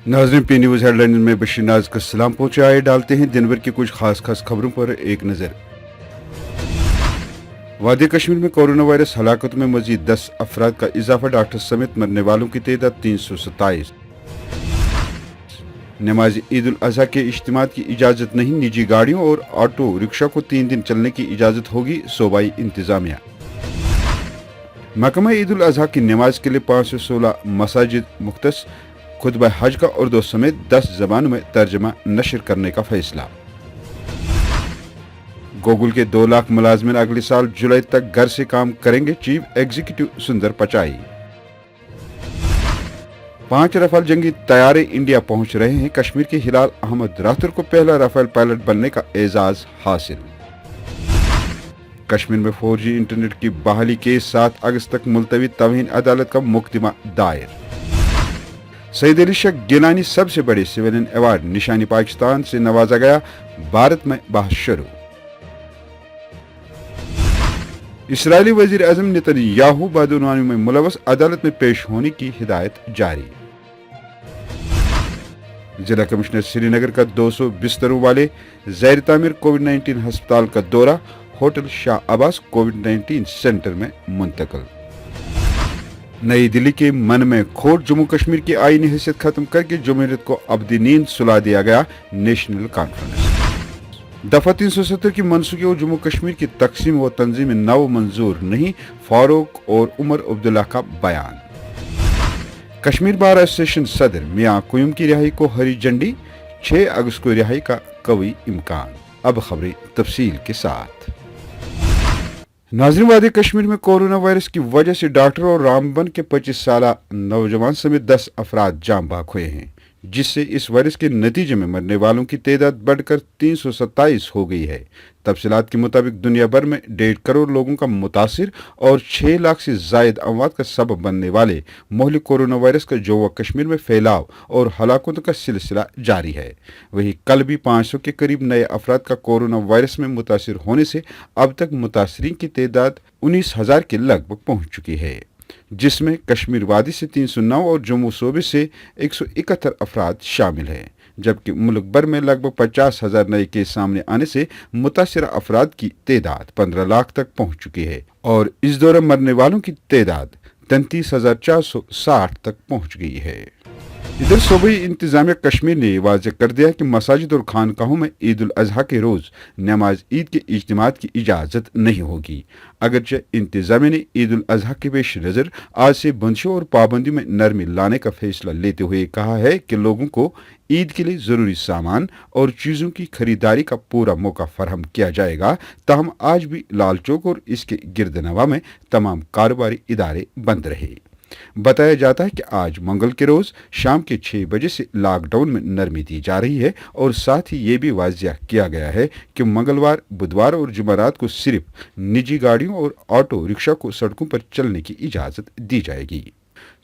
नाज़रीन, P news headline में बशीर नाज का सलाम पहुंचे। आए डालते हैं दिन भर की कुछ खास खबरों पर एक नज़र। वादी कश्मीर में कोरोना वायरस हलाकतों में मजीद 10 अफराद का इजाफा, डॉक्टर समेत मरने वालों की तादाद 327। नमाज ईद उल अजहा के इज्तिमात की इजाज़त नहीं, निजी गाड़ियों और ऑटो रिक्शा को 3 दिन चलने की इजाज़त होगी, सूबाई इंतजामिया। महकमा ईद उल अजहा की नमाज के लिए 516 मसाजिद मुख्तस, खुतबा हज का उर्दू समेत 10 जबानों में तर्जमा नशर करने का फैसला। गूगल के 2 लाख मुलाजमिन अगले साल जुलाई तक घर से काम करेंगे, चीफ एग्जीक्यूटिव सुंदर पिचाई। 5 रफाल जंगी तैयारे इंडिया पहुंच रहे हैं, कश्मीर के हिलाल अहमद राथुर को पहला रफाल पायलट बनने का एजाज हासिल। कश्मीर में 4G इंटरनेट की बहाली के 7 अगस्त तक मुलतवी, तवीन अदालत का मुकदमा दायर। सईद अली शाह गिलानी सबसे बड़े सिविलियन अवार्ड निशानी पाकिस्तान से नवाजा गया, भारत में बहस शुरू। इसराइली वजीर आजम नेतन्याहू बदعنوانی में मुलवस, अदालत में पेश होने की हिदायत जारी। जिला कमिश्नर श्रीनगर का 200 बिस्तरों वाले ज़ैर तामीर कोविड-19 अस्पताल का दौरा, होटल शाह अब्बास कोविड-19 सेंटर में मुंतकिल। नई दिल्ली के मन में खोट, जम्मू कश्मीर की आईनी हैसियत खत्म करके जमहूरियत को अब्दी नींद सुला दिया गया, नेशनल कॉन्फ्रेंस। दफा 370 की मनसूखी और जम्मू कश्मीर की तकसीम व तंजीम नव मंजूर नहीं, फारूक और उमर अब्दुल्ला का बयान। कश्मीर बार एसोसिएशन सदर मियां कुयुम की रिहाई को हरी झंडी, 6 अगस्त को रिहाई का कवी इम्कान। अब खबरें तफसील के साथ। नाज़रीन, वादी कश्मीर में कोरोना वायरस की वजह से डॉक्टर और रामबन के 25 साला नौजवान समेत 10 अफराद जान बाक हुए हैं, जिससे इस वायरस के नतीजे में मरने वालों की तादाद बढ़कर 327 हो गई है। तफसीलात के मुताबिक दुनिया भर में 1.5 करोड़ लोगों का मुतासिर और 6 लाख से जायद अमवात का सबब बनने वाले मोहलिक कोरोना वायरस का जम्मू कश्मीर में फैलाव और हलाकतों का सिलसिला जारी है। वहीं कल भी 500 के करीब नए अफराद का कोरोना वायरस में मुतासिर होने से अब तक मुतासरीन की तादाद 19,000 के लगभग पहुंच चुकी है, जिसमें कश्मीर वादी से 309 और जम्मू सूबे से 171 अफराद शामिल हैं, जबकि मुल्क भर में लगभग 50,000 नए केस सामने आने से मुतासर अफराद की तादाद 15 लाख तक पहुंच चुकी है और इस दौरान मरने वालों की तादाद 33,460 तक पहुंच गई है। इधर सूबाई इंतजामिया कश्मीर ने वाज़ेह कर दिया कि मसाजिद और खानकाहों में ईद उल अजहा के रोज़ नमाज ईद के इज्तिमात की इजाज़त नहीं होगी। अगरचे इंतजामिया ने ईद उल अजहा के पेश नज़र आज से बंदिशों और पाबंदी में नरमी लाने का फैसला लेते हुए कहा है कि लोगों को ईद के लिए ज़रूरी सामान और चीज़ों की खरीदारी का पूरा मौका फराहम किया जाएगा। ताहम आज भी लाल चौक और इसके गिरदनवा में तमाम कारोबारी इदारे बंद रहे। बताया जाता है कि आज मंगल के रोज शाम के 6 बजे से लॉकडाउन में नरमी दी जा रही है और साथ ही ये भी वाज़ेह किया गया है कि मंगलवार, बुधवार और जुमेरात को सिर्फ निजी गाड़ियों और ऑटो रिक्शा को सड़कों पर चलने की इजाज़त दी जाएगी।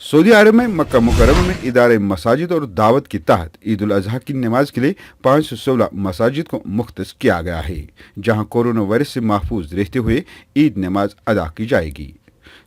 सऊदी अरब में मक्का मुकर्रमा में इदारे मसाजिद और दावत के तहत ईद उल अजहा की नमाज के लिए 516 मसाजिद को मुख्तस किया गया है, जहां कोरोना वायरस से महफूज रहते हुए ईद नमाज अदा की जाएगी।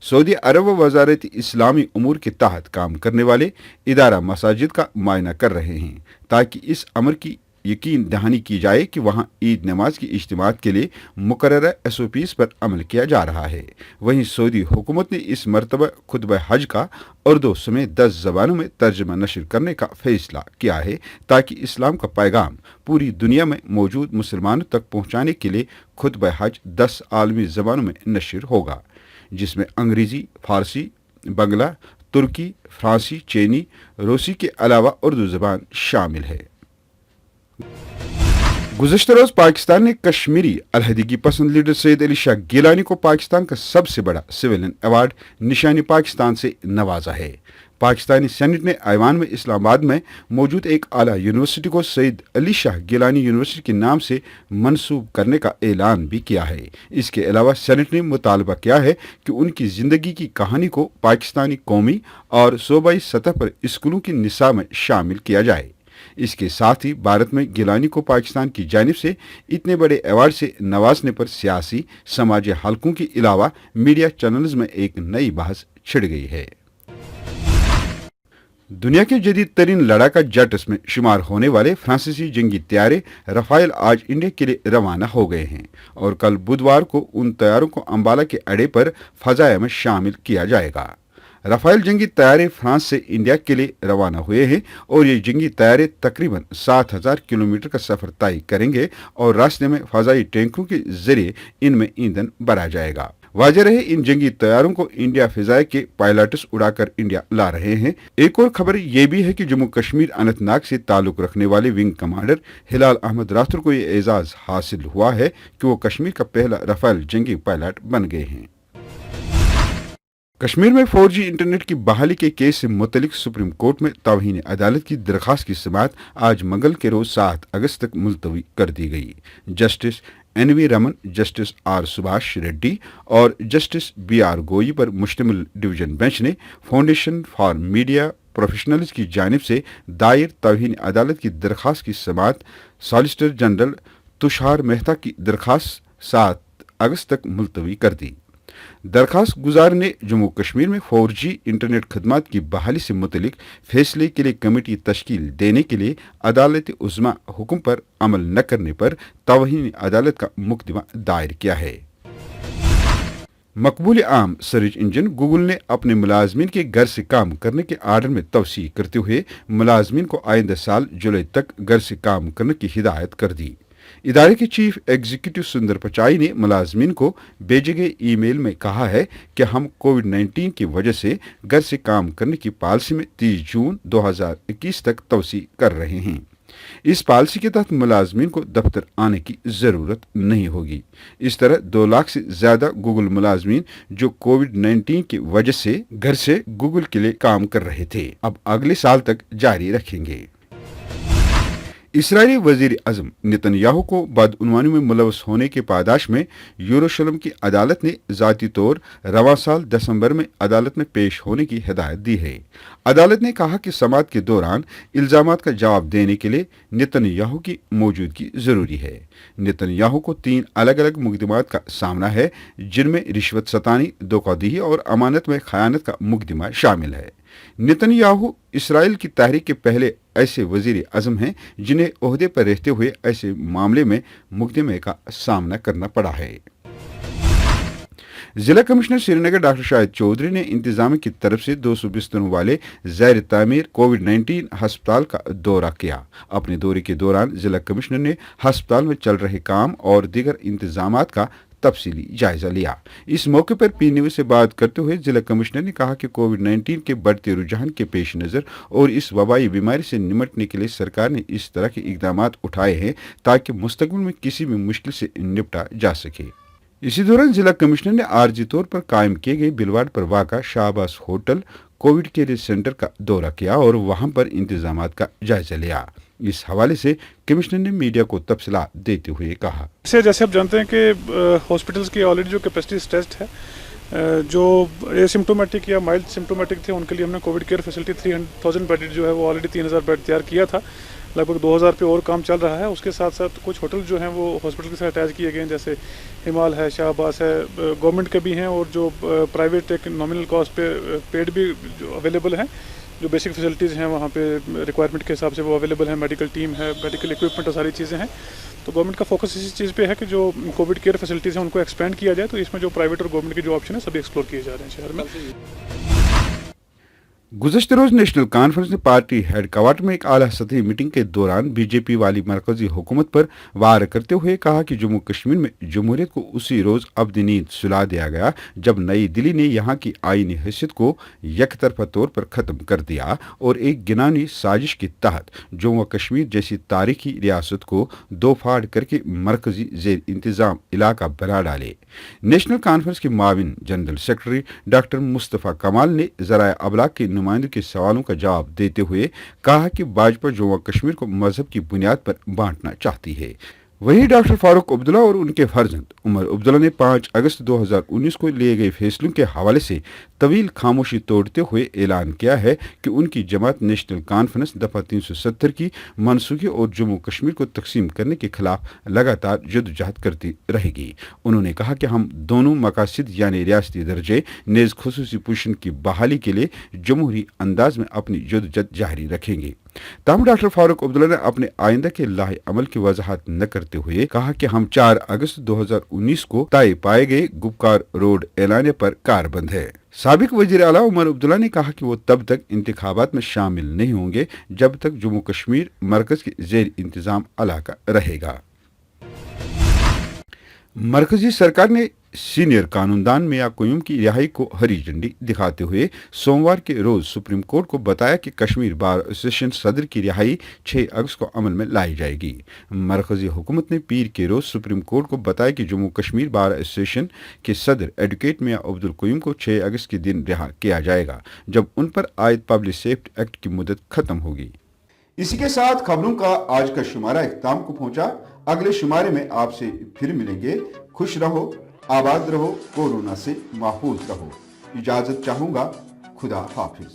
सऊदी अरब व वजारत इस्लामी उमूर के तहत काम करने वाले इदारा मसाजिद का मुआयना कर रहे हैं, ताकि इस अमर की यकीन दहानी की जाए कि वहां ईद नमाज की इज्तिमात के लिए मुकर्ररा SOPs पर अमल किया जा रहा है। वहीं सऊदी हुकूमत ने इस मरतबा खुतबा हज का उर्दू समेत 10 जबानों में तर्जमा नशर करने का फैसला किया है, ताकि इस्लाम का पैगाम पूरी दुनिया में मौजूद मुसलमानों तक पहुँचाने के लिए खुतबा हज 10 आलमी जबानों में नशर होगा, जिसमें अंग्रेजी, फारसी, बंगला, तुर्की, फ्रांसी, चीनी, रूसी के अलावा उर्दू जबान शामिल है। गुज़श्ता रोज पाकिस्तान ने कश्मीरी अलहदगी पसंद लीडर सईद अली शाह गिलानी को पाकिस्तान का सबसे बड़ा सिविलियन अवार्ड निशानी पाकिस्तान से नवाजा है। पाकिस्तानी सेनेट ने ऐवान में इस्लामाबाद में मौजूद एक आला यूनिवर्सिटी को सईद अली शाह गिलानी यूनिवर्सिटी के नाम से मंसूब करने का ऐलान भी किया है। इसके अलावा सेनेट ने मुतालबा किया है कि उनकी ज़िंदगी की कहानी को पाकिस्तानी कौमी और सूबाई सतह पर स्कूलों की निसाब में शामिल किया जाए। इसके साथ ही भारत में गिलानी को पाकिस्तान की जानिब से इतने बड़े अवार्ड से नवाजने पर सियासी समाजी हलकों के अलावा मीडिया चैनल्स में एक नई बहस छिड़ गई है। दुनिया के जदीद तरीन लड़ाका जेट्स में शुमार होने वाले फ्रांसीसी जंगी तैयारे रफाइल आज इंडिया के लिए रवाना हो गए हैं और कल बुधवार को उन तैयारों को अंबाला के अड्डे पर फजाया में शामिल किया जाएगा। रफाइल जंगी तैयारे फ्रांस से इंडिया के लिए रवाना हुए हैं और ये जंगी तैयारे तकरीबन 7,000 किलोमीटर का सफर तय करेंगे और रास्ते में फजाई टैंकों के जरिए इनमें ईंधन भरा जाएगा। वाजह रहे इन जंगी तैयारों को इंडिया फिजाई के पायलट्स उड़ाकर इंडिया ला रहे हैं। एक और खबर ये भी है कि जम्मू कश्मीर अनंतनाग से ताल्लुक रखने वाले विंग कमांडर हिलाल अहमद राथुर को ये एजाज हासिल हुआ है कि वो कश्मीर का पहला रफाल जंगी पायलट बन गए हैं। कश्मीर में 4G इंटरनेट की बहाली के केस से मुतलिक सुप्रीम कोर्ट में तौहीन अदालत की दरख्वास्त की समाअत आज मंगल के रोज 7 अगस्त तक मुलतवी कर दी गई। Justice NV Raman, justice R Subhash Reddy और जस्टिस BR गोई पर मुश्तमिल डिवीजन बेंच ने फाउंडेशन फॉर मीडिया प्रोफेशनल्स की जानिब से दायर तौहीन अदालत की दरख्वास्त की समाअत सॉलिसिटर जनरल तुषार मेहता की दरख्वास्त 7 अगस्त तक मुलतवी कर दी। दरखास्त गुजार ने जम्मू कश्मीर में 4G इंटरनेट खदमात की बहाली से मुतलिक फैसले के लिए कमेटी तश्कील देने के लिए अदालत उज़्मा हुक्म पर अमल न करने पर तौहीन अदालत का मुकदमा दायर किया है। मकबूल आम सर्च इंजन गूगल ने अपने मुलाजमीन के घर से काम करने के आर्डर में तवसी करते हुए मुलाजमीन को आइंदा साल जुलाई तक घर से काम करने की हिदायत कर दी। इदारे के चीफ एग्जीक्यूटिव सुंदर पिचाई ने मुलाजमीन को भेजे गए ईमेल में कहा है कि हम कोविड-19 की वजह से घर से काम करने की पॉलिसी में 30 जून 2021 तक तवसी कर रहे हैं। इस पॉलिसी के तहत मुलाजमीन को दफ्तर आने की जरूरत नहीं होगी। इस तरह 2 लाख से ज्यादा गूगल मुलाजमीन जो कोविड-19 की वजह से घर से गूगल के लिए काम कर रहे थे अब अगले साल तक जारी रखेंगे। इसराइली वजीर अजम नेतन्याहू को बदउनवानी में मुलवस होने के पादाश में यरूशलेम की अदालत ने जाती तौर रवां साल दिसंबर में अदालत में पेश होने की हिदायत दी है। अदालत ने कहा कि समाअत के दौरान इल्जामात का जवाब देने के लिए नेतन्याहू की मौजूदगी जरूरी है। नेतन्याहू को 3 अलग अलग मुकदमात का सामना है, जिनमें रिश्वत सतानी, धोखाधड़ी और अमानत में खयानत का मुकदमा शामिल है। नेतन्याहू इसराइल की तहरीक के पहले ऐसे वजीर अजम हैं जिन्हें ओहदे पर रहते हुए ऐसे मामले में मुकदमे का सामना करना पड़ा है। जिला कमिश्नर श्रीनगर डॉक्टर शाहिद चौधरी ने इंतजामिया की तरफ से 200 बिस्तरों वाले ज़ैर तामीर कोविड-19 अस्पताल का दौरा किया। अपने दौरे के दौरान जिला कमिश्नर ने अस्पताल में चल रहे काम और दीगर इंतजामात का तफसीली जायजा लिया। इस मौके पर PNews से बात करते हुए जिला कमिश्नर ने कहा कि कोविड-19 के बढ़ते रुझान के पेश नज़र और इस वबाई बीमारी से निमटने के लिए सरकार ने इस तरह के इकदाम उठाए हैं ताकि मुस्तकबिल में किसी भी मुश्किल से निपटा जा सके। इसी दौरान जिला कमिश्नर ने आर्जी तौर पर कायम किए गए बिलवाड़ पर वाक़ा Shahbaz hotel covid care centre का दौरा किया और वहां पर इंतजामात का जायजा लिया। इस हवाले से कमिश्नर ने मीडिया को तफसीलात देते हुए कहा, जैसे आप जानते हैं कि हॉस्पिटल्स की ऑलरेडी जो कैपेसिटी स्ट्रेस्ड है, जो एसिम्टोमेटिक या माइल्ड सिम्टोमेटिक थे उनके लिए हमने कोविड केयर फैसिलिटी 3,000 बेड जो है वो ऑलरेडी 3,000 बेड तैयार किया था। लगभग 2,000 पे और काम चल रहा है। उसके साथ साथ कुछ होटल जो हैं वो हॉस्पिटल के साथ अटैच किए गए हैं, जैसे हिमाल है, शाहबाज है, गवर्नमेंट के भी हैं और जो प्राइवेट एक नॉमिनल कॉस्ट पे पेड भी जो अवेलेबल हैं। जो बेसिक फैसिलिटीज़ हैं वहाँ पे रिक्वायरमेंट के हिसाब से वो अवेलेबल है, मेडिकल टीम है, मेडिकल इक्विपमेंट और सारी चीज़ें हैं। तो गवर्नमेंट का फोकस इसी चीज़ पे है कि जो कोविड केयर फैसिलिटीज़ हैं उनको एक्सपेंड किया जाए। तो इसमें जो प्राइवेट और गवर्नमेंट के जो ऑप्शन है सभी एक्सप्लोर किए जा रहे हैं शहर में। गुज़श्ते रोज नेशनल कॉन्फ्रेंस ने पार्टी हेडक्वार्टर में एक आला सतही मीटिंग के दौरान बीजेपी वाली मरकजी हुकूमत पर वार करते हुए कहा कि जम्मू कश्मीर में जमहूरियत को उसी रोज अब्दी नींद सुला दिया गया जब नई दिल्ली ने यहाँ की आईनी हैसियत को यकतरफा तौर पर ख़त्म कर दिया और एक गिनानी साजिश के तहत जम्मू कश्मीर जैसी तारीखी रियासत को दो फाड़ करके मरकजी जेर इंतज़ाम इलाका बना डाले। नेशनल कॉन्फ्रेंस के Mauvin general secretary doctor Mustafa कमाल ने ज़राए अबलाग के नुमाइंदों के सवालों का जवाब देते हुए कहा कि भाजपा जम्मू कश्मीर को मजहब की बुनियाद पर बांटना चाहती है। वहीं डॉक्टर फारूक अब्दुल्ला और उनके फर्जंद उमर अब्दुल्ला ने 5 अगस्त 2019 को लिए गए फैसलों के हवाले से तवील खामोशी तोड़ते हुए ऐलान किया है कि उनकी जमात नेशनल कॉन्फ्रेंस दफा 370 की मनसूखी और जम्मू कश्मीर को तकसीम करने के खिलाफ लगातार जदोजहद करती रहेगी। उन्होंने कहा कि हम दोनों मकासद यानी रियासती दर्जे नेज खसूसी पोजीशन की बहाली के लिए जमहूरी अंदाज में अपनी जदोजहद जारी रखेंगे। तमाम डॉक्टर फारूक अब्दुल्ला ने अपने आइंदा के लाहे अमल की वजाहत न करते हुए कहा कि हम 4 अगस्त 2019 को तय पाए गए गुपकार रोड ऐलाने पर कारबंद है। साबिक वजीर आला उमर अब्दुल्ला ने कहा कि वो तब तक इंतखाबात में शामिल नहीं होंगे जब तक जम्मू कश्मीर मरकज के जेर इंतजाम इलाका रहेगा। मरकजी सरकार ने सीनियर कानूनदान मियां क्यूम की रिहाई को हरी झंडी दिखाते हुए सोमवार के रोज सुप्रीम कोर्ट को बताया कि कश्मीर बार एसोसिएशन सदर की रिहाई 6 अगस्त को अमल में लाई जाएगी। मरकजी हुकूमत ने पीर के रोज सुप्रीम कोर्ट को बताया कि जम्मू कश्मीर बार एसोसिएशन के सदर एडवोकेट मियां अब्दुल क्यूम को 6 अगस्त के दिन रिहा किया जाएगा, जब उन पर आयद पब्लिक सेफ्टी एक्ट की मुद्दत खत्म होगी। इसी के साथ खबरों का आज का शुमारा इख्तिताम को पहुंचा। अगले शुमारे में आपसे फिर मिलेंगे। खुश रहो, आबाद रहो, कोरोना से महफूज रहो। इजाजत चाहूंगा। खुदा हाफिज।